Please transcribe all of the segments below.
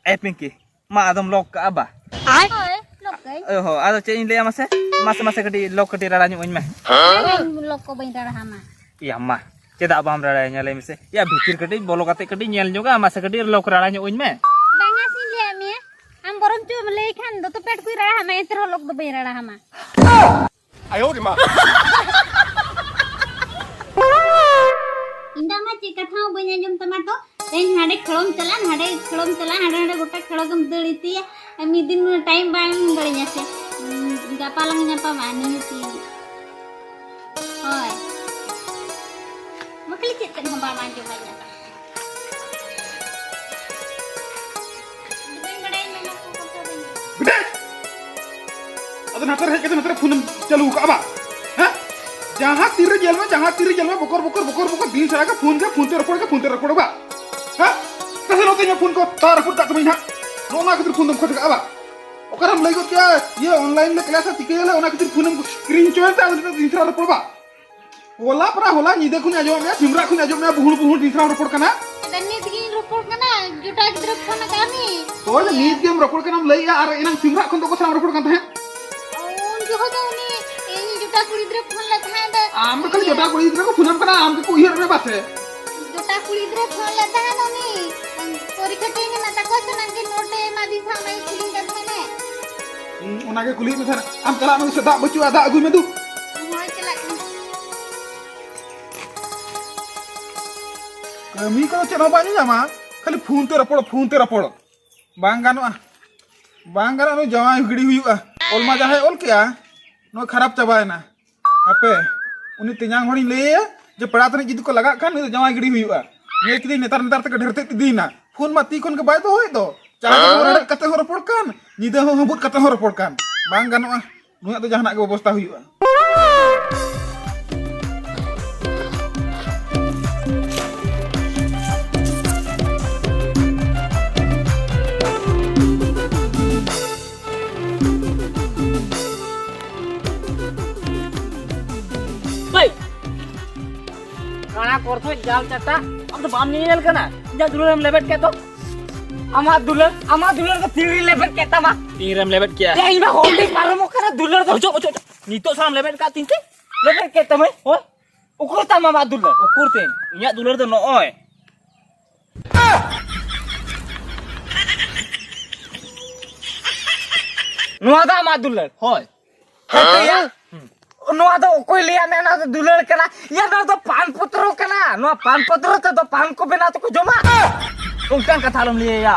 Pinky. Ma adom lock ka ba? Oi, lok kay. Oh, ada cek ini masa masa kadi lock kadi rara nyuin mah. Lok ko bain rara hama. Iya mah. Cedak bam rara nyale mese. Ya bikin kadi bolo kate kadi nyel juga masa kadi lock rara nyuin mah. Banga sih lihat mi. Am borom cu melei kan do to pet kui rara hama etro lok do bain rara hama. Ayo di ma. इंदा मा चे कथा बने जम tomato तेन हाडे खळम चला हाडे गोटा खळगम दळीती मी दिन टाइम बांग दळी जासे गापा लंग न्यापा माने ती होय मकली चेतन हम बा मान जो बाजा दिन बड़ाई में ना को करता दिन Gede. Atau natar phone चालू का बा. Hah? जहाँ तीर जेल में बकर दिन सारा का फोन ते रखोड़ बा. Hah? कैसे नोते ये फोन को तार रखोड़ का तुम्हें ना. नोना किधर फोन तुम खोट का बा. ओकर हम लगे क्या ये ऑनलाइन में क्लास तिके ले ओना किधर फोन स्क्रीन चोर ता दिन सारा रखोड़ बा. होला नी देखो ने आजो में सिमरा को आजो में बुहुड़ दिन सारा रखोड़ कना. तन्नी दिगी रिपोर्ट कना जुटा किधर फोन कानी. तो ये नीत गेम रखोड़ कना हम लई यार इना सिमरा को तो सारा रखोड़ कना है. उन जो होता उनी एनी जुटा कुड़ी इधर फोन लेता है आम कल जोटा कोई इधर को फोन कना आम को हियर में बात है. जुटा कुड़ी इधर फोन लेता है उनी परीक्षा टेंगे ना तको सुनन के नोटे मा दी था मैं फिलिंग कर मैंने ओना के कुली में सर आम चला में सदा बचू आधा अगु में दू. होय चला कमी को चलो बानी जामा खाली फोन ते रपड़ बांग गानो नो जवा हिगड़ी हुआ ओल मा जाहे ओल किया नो खराब चाबाय ना आपे उनी तियांग होनी ले जे पड़ा तने जिद को लगा खान जवा हिगड़ी हुआ ये किदी नेतार तक ढेरते दीना फोन मा ती कोन के बाय तो होय दो चार रड़ कते हो रपड़ कान निदे हो हबुत कते हो रपड़ कान बांग गानो नुया तो जहाना के व्यवस्था हुआ. काना करथो जाल चाटा हम तो बाम नील कना जा दुलर हम लेबेट के तो अमा दुलर का तीरी लेबेट के तमा तीरम लेबेट क्या ए इबा होल्डिंग पारमो कना दुलर तो ओचो नीतो साम लेबेट का तिनते लेबेट के तमे हो उकुर तमा मा दुलर उकुर ते इया दुलर तो नोय नुआ दा मा दुलर होय हते या नुआ तो कोई लिया मेना तो दुलर कना या तो पान पत्रो कना नुआ पान पत्रो तो पान को बिना तो को जमा उनका कथा लम लिए या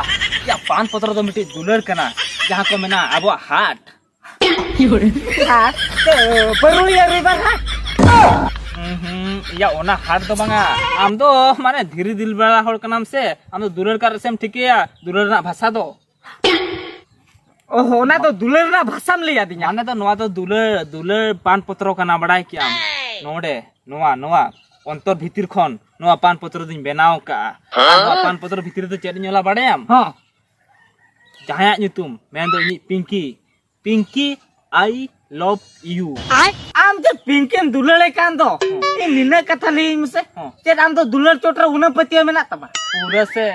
पान पत्रो तो मिटी दुलर कना जहां को मेना अब हाट हाट तो परुलिया रिवर हाट या ओना हाट तो बांगा आम तो माने धीरे दिल बड़ा होड़ कनाम से हम तो दुलर का सेम ठिकिया दुलर ना भाषा दो ओहो ना तो दुलर ना भाषा में लिया दिया माने तो नोआ तो दुलर पान पत्रो कना बड़ाई किया नोडे नोआ अंतर भीतर खन नोआ पान पत्रो दिन बनाव का नोआ पान पत्रो भीतर तो चेड ñoला बड़ायम हां जहाया nyutum मेन दो नी पिंकी आई लव यू आम तो पिंकी दुलर कान दो इ निना कथा लई मसे चेड आम तो दुलर चोटरा उना पतिया मेना तबा पूरा से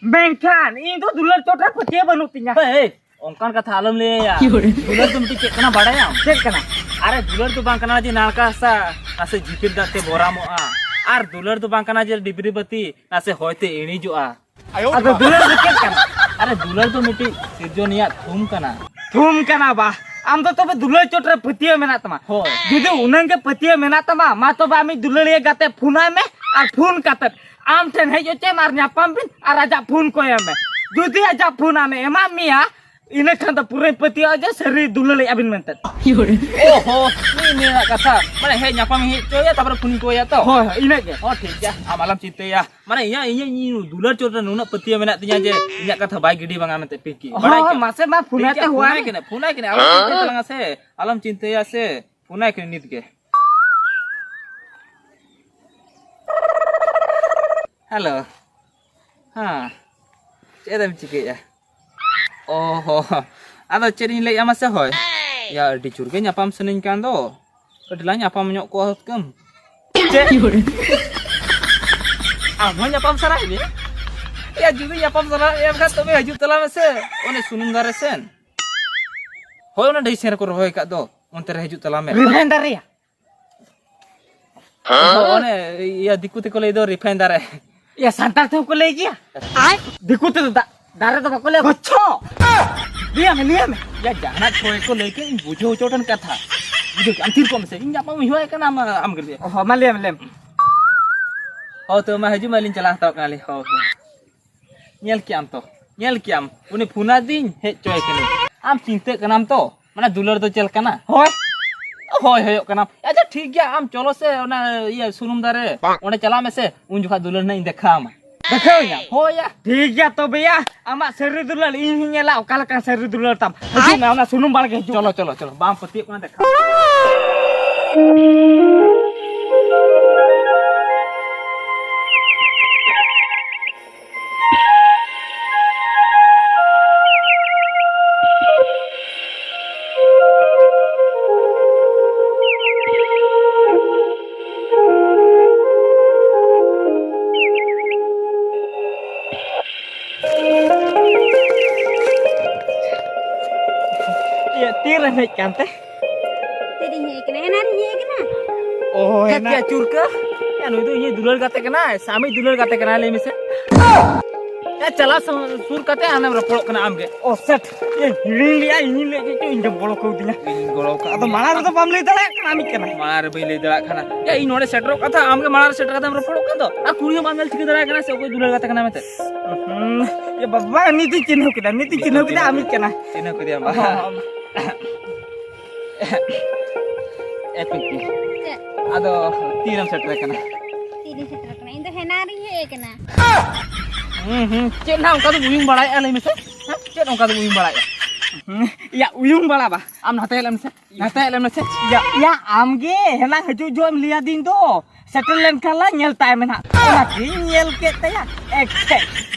बेंखान इ तो दुलर चोटरा पतिया बनु तिया ए ओंकान कथा आलम ले या दुलर तुम टी चेक कना बड़ायम चेक कना अरे दुलर तो बांग कना जी नालका सा नासे जिपिर दाते बोरामोआ आर दुलर तो बांग कना जे डिबरी बती नासे होयते एणी जोआ अरे दुलर तो चेक कना अरे दुलर तो मिटी सिरजोनिया थूम कना बा आम तो तबे दुलर चोटरे पतिया मेना तमा जुदि उनन के पतिया मेना तमा मा तो बामी दुलरिया गाते फोनाय में आर फोन काते आम ठेन हेजो चे मार न्यापाम बिन आर आजा फोन को एमे जुदि आजा फोन आमे एमा मिया इने खान तो पूरे पतिया जे सरी दुलर अबिन मेनते ओहो नी कथा माने हे न्यापाम हे चोया तबर फोन को या तो हो इने के हो ठीक जा आमालम चिंते या माने इया दुलर चोटरे नुना पतिया मेना तिया जे इया कथा बाय गिडी बांगा मेते पिकी बड़ाई के मासे मा फोनाते हुआ फोनाय के आलम चिंते या से फोनाय के नित के हेलो हां चेदम चिके या ओहो आदो चेरिन ले यामा से होय या अडी चुरगे न्यापाम सनिन कान दो अडला न्यापाम ᱧᱚᱜ को कम चे आम न्यापाम सराय बे Ya judu nyapam salah ya kan tome hajut tala mese. One sunum dare sen. Hoi ona dei ser ko rohoi ka do. Onte re hajut tala me. Refiner ya. One ya diku te ko le do refiner. Ya santar tuh ko lagi ya. Dikut tuh darah tuh ko lagi. Gocho. Liam. Ya jangan choy ko leke bujo chotan katha. Bujo antir ko mese. Inya pam hiwa ka nam am gel. Oh, maliam. Ho to ma haju malin chalah tok kali ho. Nyel kiam uni phuna din he choy kene. Am chinte kanam to. Mana dular do chel kana. Hoi hoyok kana. Acha ठीक गया am cholo se ona iya sunum dare. One chala mese un jukha dular nahi dekha am. Dekho ya. Ho ya. ठीक है तो भैया amak seri dulal ini nyala okal kan seri dulal tam. Haju na ona sunum bal ke haju. चलो balm पति को देखा Ya tira naik kan teh. तेरी है कि ना नारी है कि ना Oh, क्या enak. चुरका या नु तो ये दुलर गाते कना सामी दुलर गाते कना ले मिसे या चला सुर कते आने रपड़ कना आम के Oh, set. Ye hiring dia ini lagi tu injam bolok kau dinya. गोलो का Atau malah tu pamli tala kami kena. मार बेले दरा खाना या इ नोडे सेटर कथा आम के मार सेटर कथा रपड़ का दो आ कुड़ियो मामल ठीक दरा कना से कोई दुलर गाते कना मते Ya baba ni tu चिन्ह kita amit kena. चिन्ह को दिया मा एपिक आदो तीरम सेटर कना तेरी से रखना इन तो है नारी है कि ना चेन ना उनका तो बुइंग बड़ाई आले मिसे चेन उनका तो बुइंग बड़ाई Ya uyung bala ba. आम नाते आले मिसे Ya amge henang haju jom lihat din tu. Settlen kala nyel tay mena. Ona ki nyel ke te ya.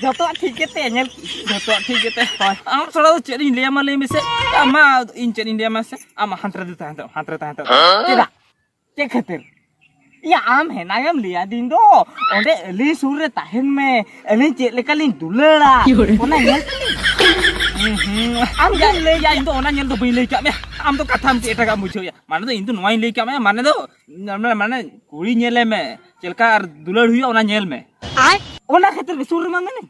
Joto ठीक ke te nyel. तो ठीक है आम थोड़ा तो चेन इंडिया में ले मिसे आमा इन चेन इंडिया में से आमा हंटर देता है Tidak. Cek khatir. Ya am henang am lihat din tu. Onde eli sure tahen me. Eli cek lekalin dulera. Ona nyel. आम क्या ले या इन तो ओना नेल तो बई ले क्या मैं आम तो कथा में एटा का मुझे या माने तो इन तो नोई ले क्या मैं माने तो माने कुड़ी नेले में चलका दुलड़ हुई ओना नेल में Ona khatir sure ma mene.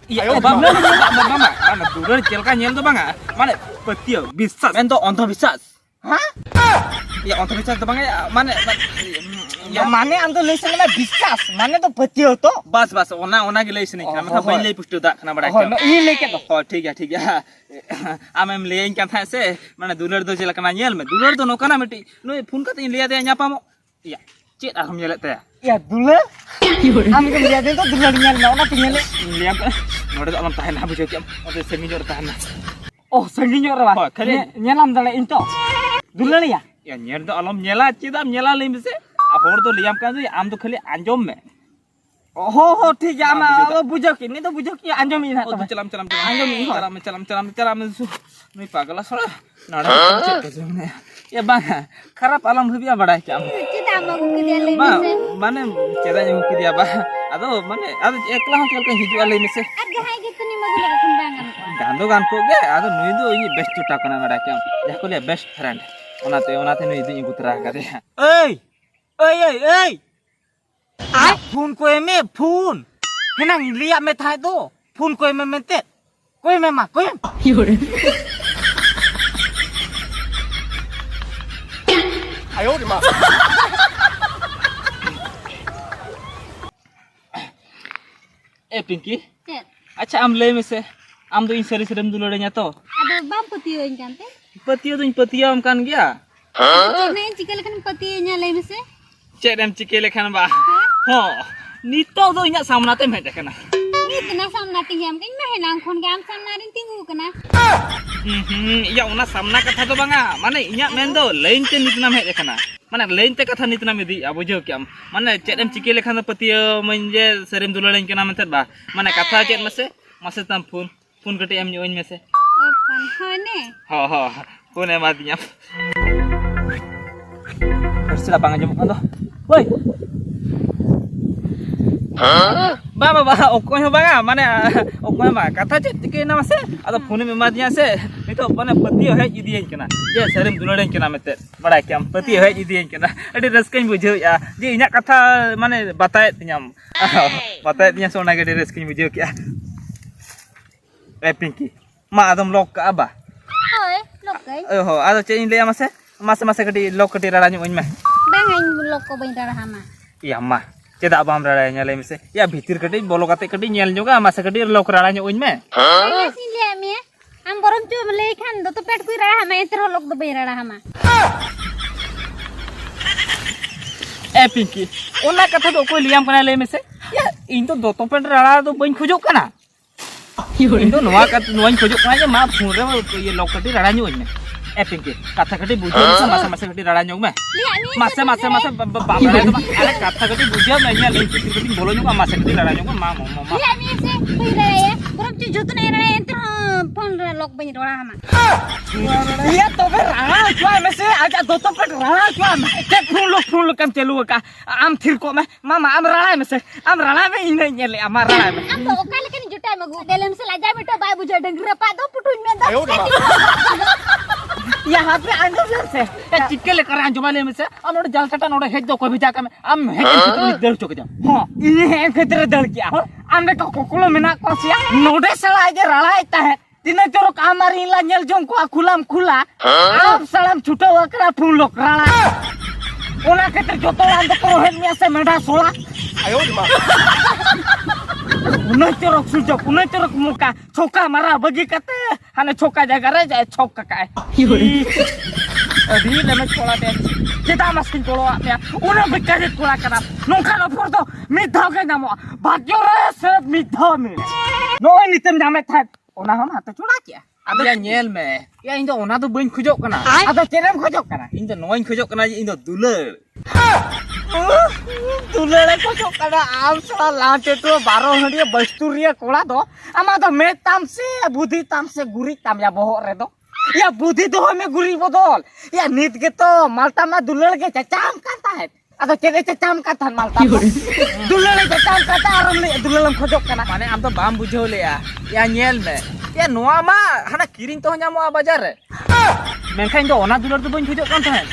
या बाबा माने दुलड़ चलका नेल तो बांगा माने पतियो विश्वास एन तो अंधविश्वास Hah? या अंधविश्वास तो बांगा माने Ya mane ando lesen na biskas. Mane to patio to. बस ओना के ले सनी मैं था बई ले पुष्टो दा खाना बड़ा Oh, no ini leke to. हो ठीक है आम एम ले इन कथा से माने दुलड़ दो चलका नेल में दुलड़ तो नोकना मिटी नो फोन कते ले दे न्यापामो या चेत हम नेलते Ya dulu. Am ke lihat itu dulu nyal na ona tinggal. liam node alam tahan ha bujo kiam ote sengi jor tahan Oh, sanginya ora Oh, ba. kali- Nyalam dale into. Dulu ya. ya nyer do alam nyela chidam nyela le mise a hor do liam kan am do khali anjom me Oh, ठीक है ama bujok ini to bujok ya anjom ini o to. chalam anjom me chalam su nui pagala sora nada chete ya bang kharap alam bhubia bada kiam चिता मगु के दिया ले ma से mane cheda nyu ki dia ba ado mane ado ekla ho chelka hiju ale mise আর গহাই के तनी मगु लगा खंडांगन gando gan ko ge ado nui do ini best ta kana bada kiam jakole best friend onate nui do ingutara ka de Ei. Ai phun ko eme phun. Henang lihat me thai to. Phun ko eme mentet. Ko eme ma ko em. Ayo di ma. ए पिंकी चल अच्छा आम ले में से आम दो इन सरी सरम दुलड़े nya to ada bam putih इन जानते patiyo do in patiya am kan gya नहीं चिकन लेकिन पति nya ले में से cek dem cike lekhan ba ho nito do inya samna te me dekana ni तना सामना ती हम कहीं में नांग खोन के हम सामना रिन तिंगु कना iya una samna katha do banga mane inya men do lain te nitna me dekana mane lain te katha nitna me di abujo kyam mane cek dem cike lekhan do patiyo menje serim dulड़े kana mentet ba mane katha cek mase tam phone kati em nyoin me se O fun होने ho phone em adinya Sila bang aja bukan tuh. Woi. बाबा ओको बांगा माने ओको बा कथा check के ना से अद phone में मादिया से नितो माने पति हेज इदियन कना जे सरेम दुलड़न कना मेते बड़ा क्या पति हेज इदियन कना अडी रस्कन बुझो या जे इना कथा माने बताए तियाम बताए तिया सोना के रस्कन बुझो क्या ए पिंकी मा आदम लोक का बा Oi, lokai. हो आदो चे इन ले मासे मासे मासे कटी लोक कटी राड़ा ᱧᱚᱜ ᱤᱧ ᱢᱮ Bangain loko bain darahama. या मा चेदा बाम राड़ा ᱧᱮᱞᱮ ᱢᱮᱥᱮ या भीतर कटी बोलो कते कटी ᱧᱮल ᱧᱚᱜᱟ मासे कटी लोक राड़ा ᱧᱚᱜ ᱤᱧ ᱢᱮ Ay, sili ame. Am borom chu mele khan do to pet kui darahama etro lok do bain darahama. ए पिंकी ओना कथा दो कोई लियाम कना ले मेसे या इन तो दोतो पेट राड़ा तो बइन खोजो कना इन तो नवा कत नवाइन खोजो कना जे मा फोन रे ये लोक कटी राड़ा ᱧᱚᱜ ᱤᱧ ᱢᱮ ए पिंकी कथा कटी बुझो से मासे मासे कटी राड़ा ᱧᱚᱜ ᱢᱮ मासे मासे मासे बाबा रे तो अरे कथा कटी बुझो मैं या ले भीतर कटी बोलो ᱧᱚᱜ मासे कटी राड़ा ᱧᱚᱜ मा मा Li ame se kui daraya. Borom chu jotu na daraya etro phone lok bain darahama. Iya to be rana chua me se aja doto pet rana chua me ke phun lo kam chelu ka am thir ko me mama am rana me se am rana me ine nyele am rana me Am to okal kan jutai magu. Dalam se laja beto bai bujo dengra pa do putun me da. यहाँ पे अंदर से चिक्के लेकर अंजुमा ले में से और node जाल कटा नोड हेड दो को भी जाकर में हम हेड कितनी दर चुक जा हां ये कितने दर किया हमने को कोकुलो मिना को सिया नोडे सला जे रला इता है तिने तोरो काम मारी ला नेल जों को खुलाम खुला आप सलाम छुटो वकरा फूल लोक रला ओना केतर जोतो अंदर को हेड में से मेढा सोला आयो मा पुनः चोरक सुजो पुनः चोरक मुका छोका मारा बगी कते हाने छोका जगह रे जाए छोका काय अभी ले में छोला दे जेता मस्किन छोलो आते उन्हें बिकारे छोला करा नोखा न फोर दो मिठा के नाम भाग्यो रे सब मिठा में नो नितम जामे था ओना हम हाथ छोड़ा क्या अब या ᱧᱮल ᱢᱮ या इन दो ओना तो बइन खोजो कना अदो चेरम खोजो करा इन दो नोइन खोजो कना इन दो दुलर दुलड़े को जो करा आम सला लाटे तो 12 हडिया बस्तुरिया कोड़ा दो आमा तो मे ताम से बुद्धि ताम से गुरी ताम या बहो रे दो या बुद्धि तो हमें गुरी बदल या नीत के तो मालता मा दुलड़ के चचाम करता है अदो चेदे चचाम करता है मालता दुलड़े चचाम करता आरम ले दुलड़म खोजो कना माने आम तो बाम बुझो ले या ᱧᱮल ᱢᱮ या नोआ मा हाना किरिन तो ᱧᱟᱢᱚᱜᱼᱟ बाजार रे मेनखान दो ओना दुलर तो बइन खोजो कान थाहे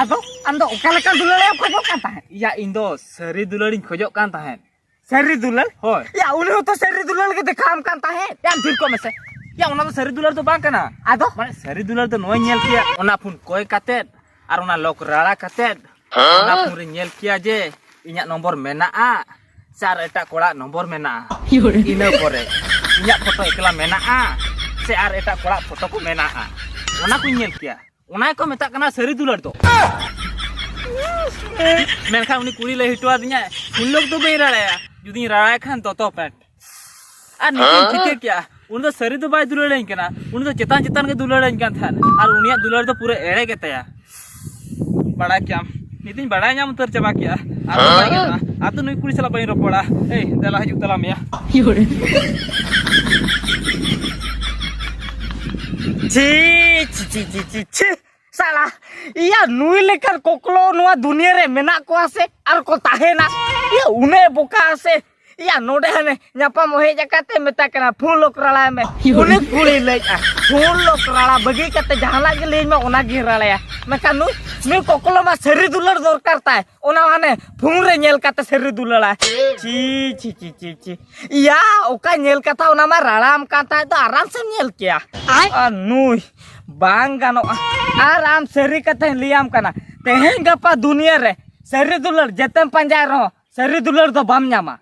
आदो आम दो ओका लेका दुलड़े खोजो करता है या इन दो सरी दुलर इन खोजो कान थाहे सरी दुलड़ होय या उन्हें तो सरी दुलड़ के दिखाम करता है या फिर को में से या ओना तो सरी दुलर तो बांग कना आदो माने सरी दुलर तो नोई ᱧᱮल किया ओना फुन कोय कातेत आर ओना लोक राड़ा कातेत ओना फुन रे ᱧᱮल किया जे इᱧाᱜ नंबर मेनाआ सार एटा कोड़ा नंबर मेनाआ इना परे इᱧाᱜ फोटो एकला मेनाआ से आर एटा कोड़ा फोटो को मेनाआ ओना को ᱧᱮल किया ओना को मेता कना सरी दुलर तो मेनखान उनी कुड़ी ले हिटवा दिया उन लोग तो बे राड़ा जुदी राड़ा खान तो पेट आ निकिन ठीक क्या उन तो सरी तो बाय दुलड़न कना उन तो चेतान चेतान के दुलड़न कान था और उनिया दुलड़ तो पूरे एड़े के तया बड़ा क्या नितिन बड़ा ᱧᱟᱢ उतर चबा किया आ तो नुई कुड़ी सला बई रपड़ा ए देला हजू तला मिया ची ची ची ची ची ची साला या नुई लेकर कोकलो नुआ दुनिया रे मेना को आसे आर को ताहेना या उन्हें बोका आसे या नोडे हने ᱧᱟᱯᱟᱢ ᱦᱮᱡ ᱡᱟᱠᱟᱛᱮ ᱢᱮᱛᱟ ᱠᱟᱱᱟ ᱯᱷᱩᱞ ᱞᱚᱠ ᱨᱟᱲᱟ ᱢᱮ ᱩᱱᱤ ᱠᱩᱲᱤ ᱞᱟᱹᱭᱟ ᱯᱷᱩᱞ ᱞᱚᱠ ᱨᱟᱲᱟ ᱵᱟᱹᱜᱤ ᱠᱟᱛᱮ ᱡᱟᱦᱟᱱᱟᱜ ᱜᱮ ᱞᱟᱹᱭ ᱢᱮ ᱚᱱᱟ ᱜᱮ ᱨᱟᱲᱟᱭᱟ ᱢᱮᱱᱠᱷᱟᱱ ᱱᱩᱭ ᱠᱚᱠᱞᱚ ᱢᱟ ᱥᱟᱹᱨᱤ ᱫᱩᱞᱟᱹᱲ ᱫᱚᱨᱠᱟর ᱛᱟᱭ ᱚᱱᱟ ᱦᱟᱱᱮ ᱯᱷᱩᱞ ᱨᱮ ᱧᱮᱞ ᱠᱟᱛᱮ ᱥᱟᱹᱨᱤ ᱫᱩᱞᱟᱹᱲᱟ ᱪᱤ ᱪᱤ ᱪᱤ ᱪᱤ ᱪᱤ या ओका ᱧᱮᱞ ᱠᱟᱛᱷᱟ ᱚᱱᱟ ᱢᱟ ᱨᱟᱲᱟᱢ ᱠᱟᱱ ᱛᱟᱭ ᱫᱚ आराम से ᱧᱮᱞ केया ᱟᱨ ᱱᱩᱭ ᱵᱟᱝ ᱜᱟᱱᱚᱜᱼᱟ ᱟᱨ ᱟᱢ ᱥᱟᱹᱨᱤ ᱠᱟᱛᱷᱟᱧ ᱞᱟᱹᱭᱟᱢ ᱠᱟᱱᱟ ᱛᱮᱦᱮᱧ ᱜᱟᱯᱟ ᱫᱩᱱᱤᱭᱟᱹ ᱨᱮ ᱥᱟᱹᱨᱤ ᱫᱩᱞᱟᱹᱲ ᱡᱮᱛᱮᱢ ᱯᱟᱸᱡᱟᱭ ᱨᱮᱦᱚᱸ ᱥᱟᱹᱨᱤ ᱫᱩᱞᱟᱹᱲ ᱫᱚ ᱵᱟᱢ ᱧᱟᱢᱟ